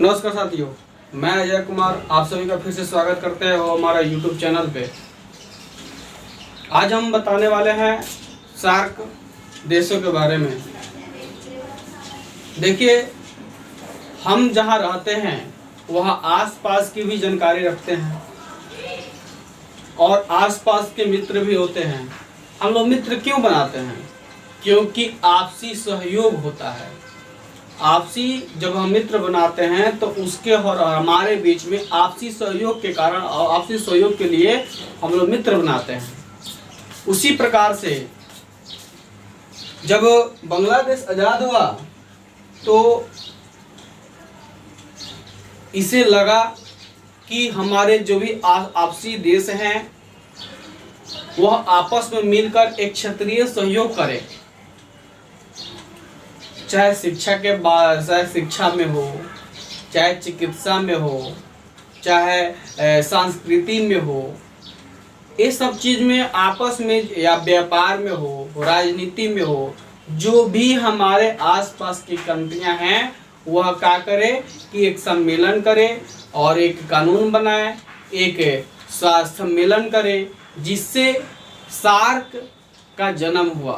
नमस्कार साथियों, मैं अजय कुमार आप सभी का फिर से स्वागत करते हैं हमारा यूट्यूब चैनल पे। आज हम बताने वाले हैं सार्क देशों के बारे में। देखिए, हम जहाँ रहते हैं वहाँ आसपास की भी जानकारी रखते हैं और आसपास के मित्र भी होते हैं। हम लोग मित्र क्यों बनाते हैं? क्योंकि आपसी सहयोग होता है। आपसी जब हम मित्र बनाते हैं तो उसके और हमारे बीच में आपसी सहयोग के कारण और आपसी सहयोग के लिए हम लोग मित्र बनाते हैं। उसी प्रकार से जब बांग्लादेश आज़ाद हुआ तो इसे लगा कि हमारे जो भी आपसी देश हैं वह आपस में मिलकर एक क्षेत्रीय सहयोग करें, चाहे शिक्षा के बाद, चाहे शिक्षा में हो, चाहे चिकित्सा में हो, चाहे संस्कृति में हो, ये सब चीज़ में आपस में या व्यापार में हो, राजनीति में हो, जो भी हमारे आसपास की कंट्रियां हैं वह क्या करे कि एक सम्मेलन करे और एक कानून बनाए, एक सम्मेलन करे, जिससे सार्क का जन्म हुआ।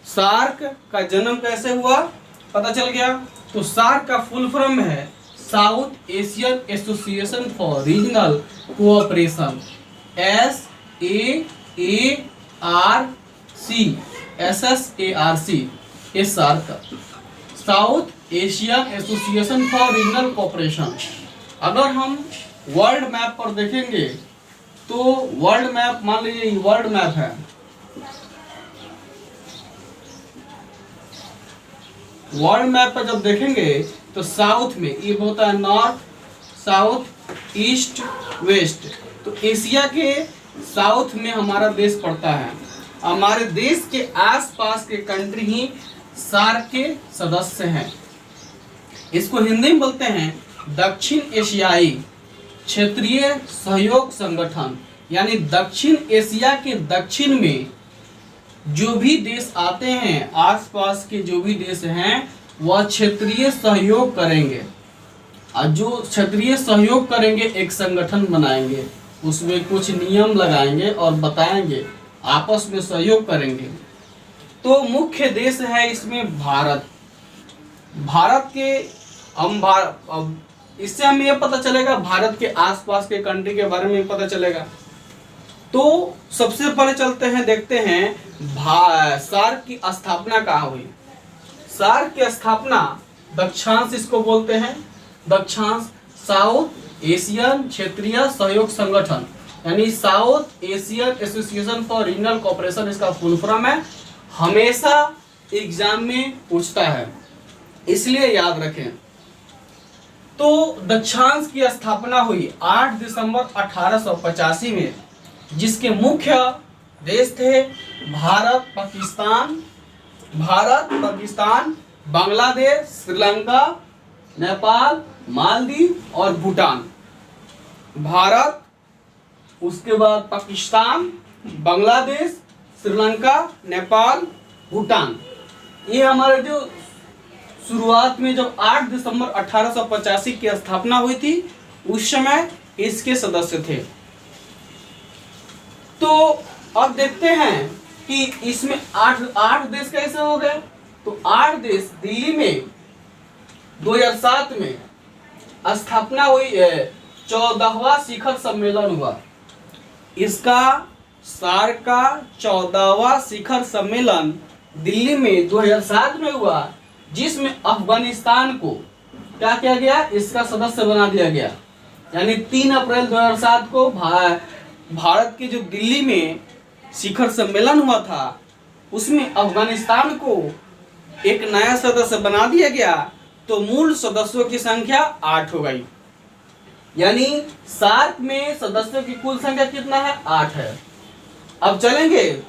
सार्क का जन्म कैसे हुआ पता चल गया। तो सार्क का फुल फॉर्म है South Asian Association for Regional Cooperation, SAARC, ये SAARC South Asian Association for Regional Cooperation. अगर हम वर्ल्ड मैप पर देखेंगे तो वर्ल्ड मैप, मान लीजिए वर्ल्ड मैप है, वर्ल्ड मैप पर जब देखेंगे तो साउथ में ये होता है नॉर्थ, साउथ, ईस्ट, वेस्ट। तो एशिया के साउथ में हमारा देश पड़ता है। हमारे देश के आसपास के कंट्री ही सार्क के सदस्य हैं। इसको हिंदी में बोलते हैं दक्षिण एशियाई क्षेत्रीय सहयोग संगठन। यानी दक्षिण एशिया के दक्षिण में जो भी देश आते हैं, आसपास के जो भी देश हैं वह क्षेत्रीय सहयोग करेंगे, और जो क्षेत्रीय सहयोग करेंगे एक संगठन बनाएंगे, उसमें कुछ नियम लगाएंगे और बताएंगे, आपस में सहयोग करेंगे। तो मुख्य देश है इसमें भारत। भारत के अब इससे हमें यह पता चलेगा, भारत के आसपास के कंट्री के बारे में पता चलेगा। तो सबसे पहले चलते हैं, देखते हैं सार्क की स्थापना कहाँ हुई। सार्क की स्थापना दक्षांश इसको बोलते हैं, दक्षांश साउथ एशियन क्षेत्रीय सहयोग संगठन, यानी south Asian Association for Regional cooperation इसका फुल फॉर्म है। हमेशा एग्जाम में पूछता है, इसलिए याद रखें। तो दक्षांश की स्थापना हुई 8 दिसंबर 1885 में, जिसके मुख्य देश थे भारत, पाकिस्तान, बांग्लादेश, श्रीलंका, नेपाल, मालदीव और भूटान। भारत, उसके बाद पाकिस्तान, बांग्लादेश, श्रीलंका, नेपाल, भूटान। ये हमारे जो शुरुआत में जब 8 दिसंबर 1885 की स्थापना हुई थी उस समय इसके सदस्य थे। तो अब देखते हैं कि इसमें आठ देश कैसे हो गए। तो 8 देश, दिल्ली में 2007 में स्थापना हुई है, 14वां शिखर सम्मेलन हुआ। इसका सार्क का 14वां शिखर सम्मेलन दिल्ली में 2007 में हुआ, जिसमें अफगानिस्तान को क्या किया गया, इसका सदस्य बना दिया गया। यानी 3 अप्रैल 2007 को भारत के जो दिल्ली में शिखर सम्मेलन हुआ था उसमें अफगानिस्तान को एक नया सदस्य बना दिया गया। तो मूल सदस्यों की संख्या 8 हो गई। यानी सार्क में सदस्यों की कुल संख्या कितना है, 8 है। अब चलेंगे,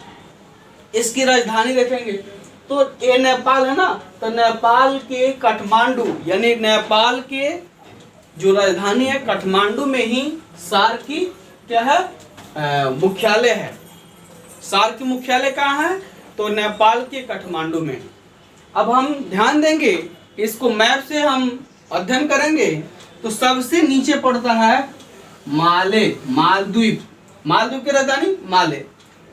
इसकी राजधानी देखेंगे। तो ये नेपाल है ना, तो नेपाल के काठमांडू, यानी नेपाल के जो राजधानी है काठमांडू में ही सार्क की क्या है, मुख्यालय है। सार्क की मुख्यालय कहाँ है, तो नेपाल के काठमांडू में। अब हम ध्यान देंगे, इसको मैप से हम अध्ययन करेंगे तो सबसे नीचे पड़ता है माले, मालद्वीप। मालद्वीप की राजधानी माले।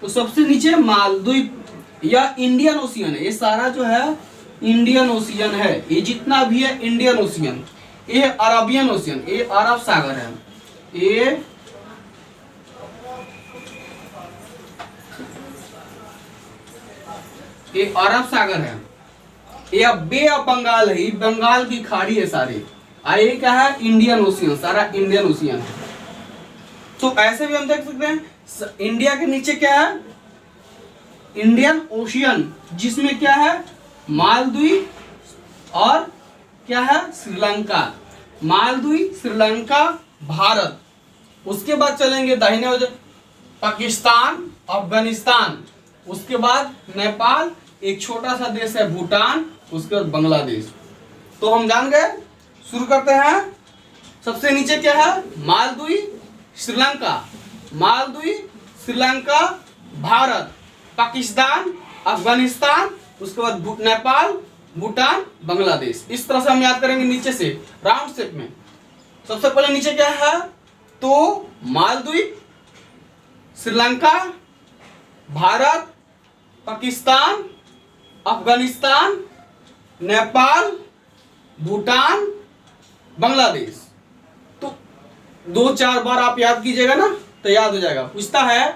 तो सबसे नीचे मालद्वीप या इंडियन ओशियन है। ये सारा जो है इंडियन ओशियन है। ये जितना भी है इंडियन ओशियन। ये है अरबियन ओशियन, ये अरब सागर है। ये अरब सागर है। ये बे ऑफ बंगाल है, ये बंगाल की खाड़ी है सारी। ये क्या है इंडियन ओशियन, सारा इंडियन ओशियन है। तो ऐसे भी हम देख सकते हैं इंडिया के नीचे क्या है इंडियन ओशियन, जिसमें क्या है मालदीव और क्या है श्रीलंका। मालदीव, श्रीलंका, भारत। उसके बाद चलेंगे दाहिने ओर पाकिस्तान, अफगानिस्तान, उसके बाद नेपाल, एक छोटा सा देश है भूटान, उसके बाद बांग्लादेश। तो हम जान गए। शुरू करते हैं। सबसे नीचे क्या है मालदीव, श्रीलंका, मालदीव, श्रीलंका, भारत, पाकिस्तान, अफगानिस्तान, उसके बाद नेपाल, भूटान, बांग्लादेश। इस तरह से हम याद करेंगे नीचे से राउंड शेप में। सबसे पहले नीचे क्या है तो मालदीव, श्रीलंका, भारत, पाकिस्तान, अफगानिस्तान, नेपाल, भूटान, बांग्लादेश। तो 2-4 बार आप याद कीजिएगा ना तो याद हो जाएगा। पूछता है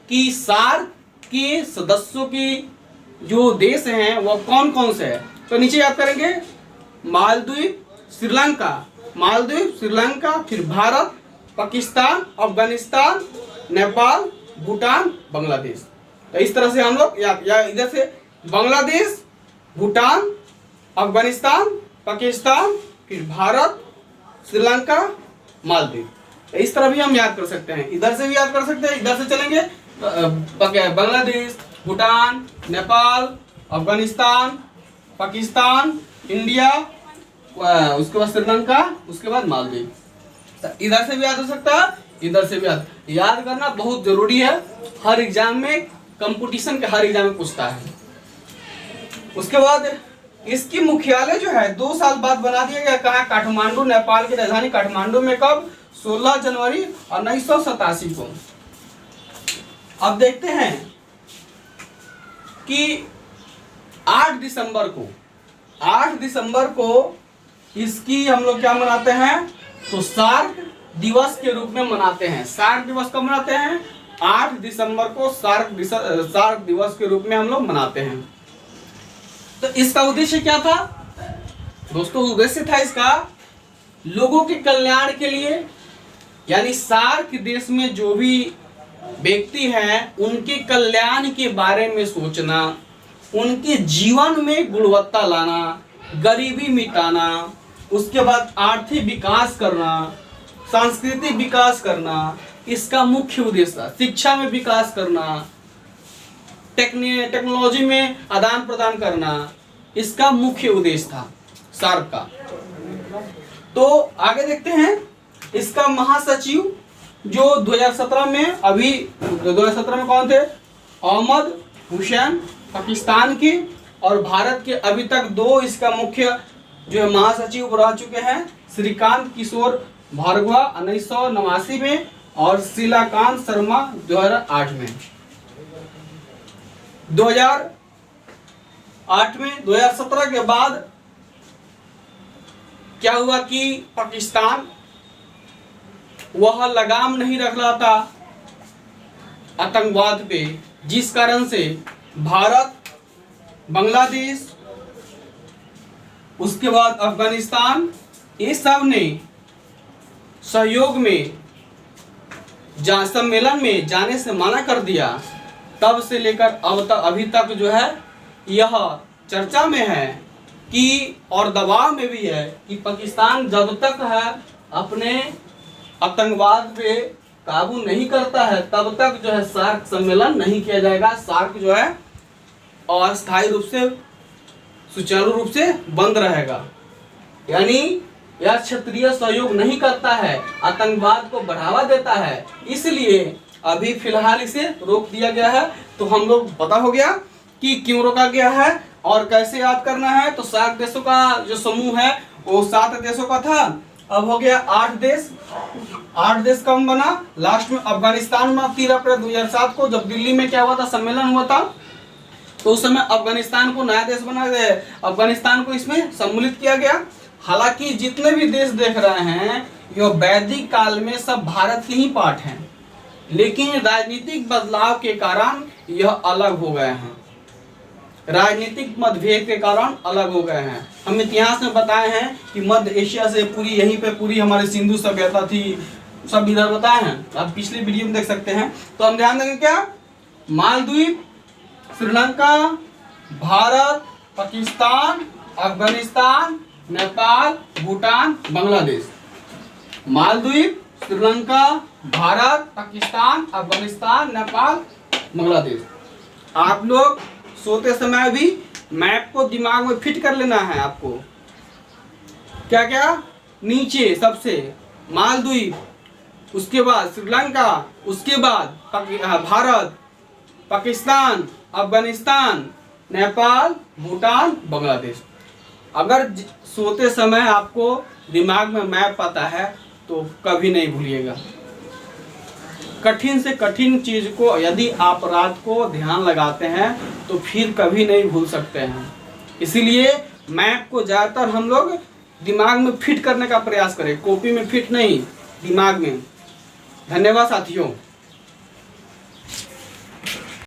कि सार्क के सदस्यों की जो देश हैं वो कौन कौन से हैं। तो नीचे याद करेंगे मालदीव, श्रीलंका, मालदीव, श्रीलंका, फिर भारत, पाकिस्तान, अफगानिस्तान, नेपाल, भूटान, बांग्लादेश। तो इस तरह से हम लोग या इधर से बांग्लादेश, भूटान, अफगानिस्तान, पाकिस्तान, फिर भारत, श्रीलंका, मालदीव। इस तरह भी हम याद कर सकते हैं। इधर से भी याद कर सकते हैं। इधर से चलेंगे बांग्लादेश, भूटान, नेपाल, अफगानिस्तान, पाकिस्तान, इंडिया, उसके बाद श्रीलंका, उसके बाद मालदीव। इधर से भी याद हो सकता है, इधर से भी याद करना बहुत जरूरी है। हर एग्जाम में, कंपटीशन के हर एग्जाम में पूछता है। उसके बाद इसकी मुख्यालय जो है 2 साल बाद बना दिया गया। कहाँ? काठमांडू, नेपाल की राजधानी काठमांडू में। कब? 16 जनवरी 1987 को। अब देखते हैं कि 8 दिसंबर को इसकी हम लोग क्या मनाते हैं तो सार्क दिवस के रूप में मनाते हैं। सार्क दिवस कब मनाते हैं? 8 दिसंबर को सार्क दिवस के रूप में हम लोग मनाते हैं। तो इसका उद्देश्य क्या था दोस्तों? उद्देश्य था इसका लोगों के कल्याण के लिए, यानी सार्क देश में जो भी व्यक्ति हैं उनके कल्याण के बारे में सोचना, उनके जीवन में गुणवत्ता लाना, गरीबी मिटाना, उसके बाद आर्थिक विकास करना, सांस्कृतिक विकास करना, इसका मुख्य उद्देश्य था। शिक्षा में विकास करना, टेक्नोलॉजी में आदान प्रदान करना, इसका मुख्य उद्देश्य था सार्क का। तो आगे देखते हैं इसका महासचिव जो 2017 में, अभी 2017 में कौन थे? अहमद हुसैन पाकिस्तान के, और भारत के अभी तक 2 इसका मुख्य जो है महासचिव रह चुके हैं। श्रीकांत किशोर भार्गवा 1989 में और शीलाकांत शर्मा 2008 में। 2008 में 2017 के बाद क्या हुआ कि पाकिस्तान वह लगाम नहीं रख रहा था आतंकवाद पे, जिस कारण से भारत, बांग्लादेश, उसके बाद अफगानिस्तान, ये सब ने सहयोग में सम्मेलन में जाने से मना कर दिया। तब से लेकर अब तक, अभी तक जो है यह चर्चा में है कि, और दबाव में भी है कि पाकिस्तान जब तक है अपने आतंकवाद पे काबू नहीं करता है तब तक जो है सार्क सम्मेलन नहीं किया जाएगा। सार्क जो है अस्थायी रूप से, सुचारू रूप से बंद रहेगा। यानी यह क्षेत्रीय सहयोग नहीं करता है, आतंकवाद को बढ़ावा देता है, इसलिए अभी फिलहाल इसे रोक दिया गया है। तो हम लोग पता हो गया कि क्यों रोका गया है और कैसे याद करना है। तो सार्क देशों का जो समूह है वो 7 देशों का था, अब हो गया 8 देश। 8 देश कम बना, लास्ट में अफगानिस्तान में 13 अप्रैल 2007 को जब दिल्ली में क्या हुआ था, सम्मेलन हुआ था, तो उस समय अफगानिस्तान को नया देश बना गया, अफगानिस्तान को इसमें सम्मिलित किया गया। हालांकि जितने भी देश देख रहे हैं ये वैदिक काल में सब भारत के ही पार्ट हैं, लेकिन राजनीतिक बदलाव के कारण यह अलग हो गए हैं, राजनीतिक मतभेद के कारण अलग हो गए हैं। हम इतिहास में बताए हैं कि मध्य एशिया से पूरी यहीं पे पूरी हमारी सिंधु सभ्यता थी, सब इधर बताए हैं, आप पिछली वीडियो में देख सकते हैं। तो हम ध्यान देंगे क्या, मालदीव, श्रीलंका, भारत, पाकिस्तान, अफगानिस्तान, नेपाल, भूटान, बांग्लादेश। मालदीव, श्रीलंका, भारत, पाकिस्तान, अफगानिस्तान, नेपाल, बांग्लादेश। आप लोग सोते समय भी मैप को दिमाग में फिट कर लेना है आपको। क्या क्या, नीचे सबसे मालदीव, उसके बाद श्रीलंका, उसके बाद भारत, पाकिस्तान, अफगानिस्तान, नेपाल, भूटान, बांग्लादेश। अगर सोते समय आपको दिमाग में मैप आता है तो कभी नहीं भूलिएगा। कठिन से कठिन चीज को यदि आप रात को ध्यान लगाते हैं तो फिर कभी नहीं भूल सकते हैं। इसीलिए मैप को ज़्यादातर हम लोग दिमाग में फिट करने का प्रयास करें, कॉपी में फिट नहीं, दिमाग में। धन्यवाद साथियों।